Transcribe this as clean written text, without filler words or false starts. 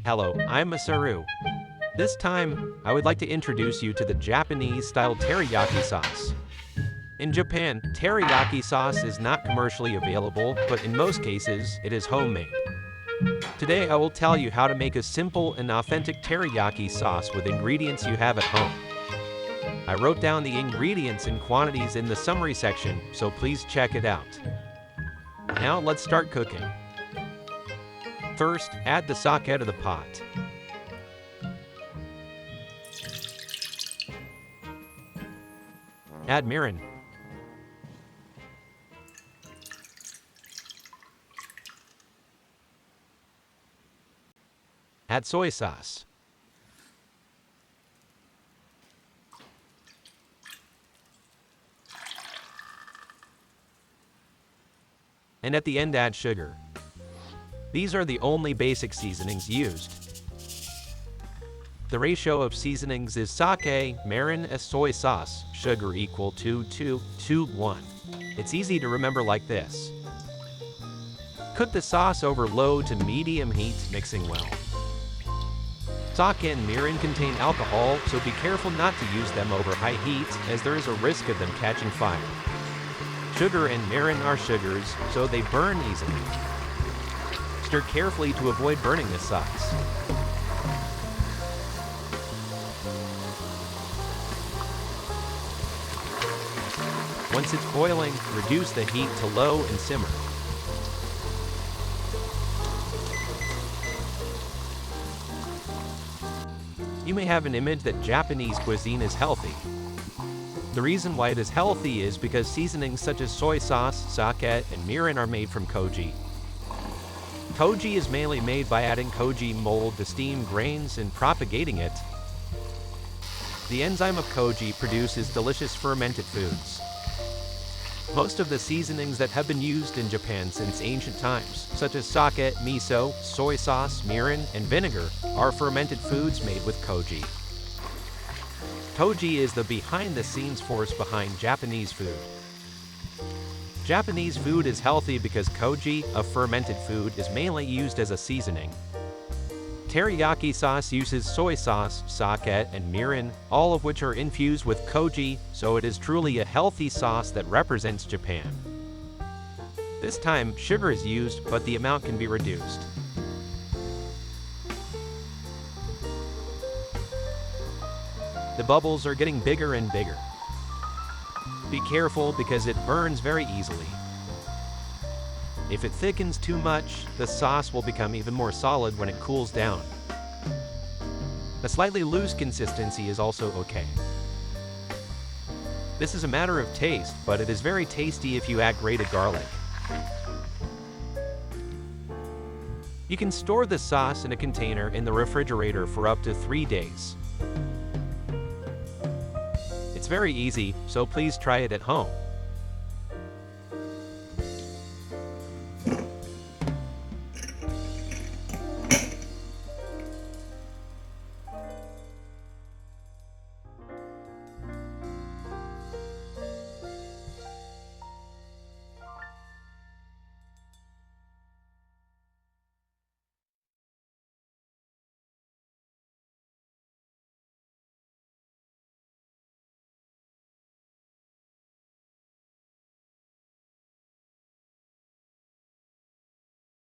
Hello, I'm Masaru. This time, I would like to introduce you to the Japanese-style teriyaki sauce. In Japan, teriyaki sauce is not commercially available, but in most cases, it is homemade. Today, I will tell you how to make a simple and authentic teriyaki sauce with ingredients you have at home. I wrote down the ingredients and quantities in the summary section, so please check it out. Now let's start cooking. First, add the sauce-A to the pot. Add mirin. Add soy sauce. And at the end, add sugar. These are the only basic seasonings used. The ratio of seasonings is sake, mirin, and soy sauce, sugar equal to 2:1. It's easy to remember like this. Cook the sauce over low to medium heat, mixing well. Sake and mirin contain alcohol, so be careful not to use them over high heat, as there is a risk of them catching fire. Sugar and mirin are sugars, so they burn easily. Stir carefully to avoid burning the sauce. Once it's boiling, reduce the heat to low and simmer. You may have an image that Japanese cuisine is healthy. The reason why it is healthy is because seasonings such as soy sauce, sake, and mirin are made from koji. Koji is mainly made by adding koji mold to steam grains and propagating it. The enzyme of koji produces delicious fermented foods. Most of the seasonings that have been used in Japan since ancient times, such as sake, miso, soy sauce, mirin, and vinegar, are fermented foods made with koji. Koji is the behind-the-scenes force behind Japanese food. Japanese food is healthy because koji, a fermented food, is mainly used as a seasoning. Teriyaki sauce uses soy sauce, sake, and mirin, all of which are infused with koji, so it is truly a healthy sauce that represents Japan. This time, sugar is used, but the amount can be reduced. The bubbles are getting bigger and bigger. Be careful because it burns very easily. If it thickens too much, the sauce will become even more solid when it cools down. A slightly loose consistency is also okay. This is a matter of taste, but it is very tasty if you add grated garlic. You can store the sauce in a container in the refrigerator for up to 3 days. It's very easy, so please try it at home.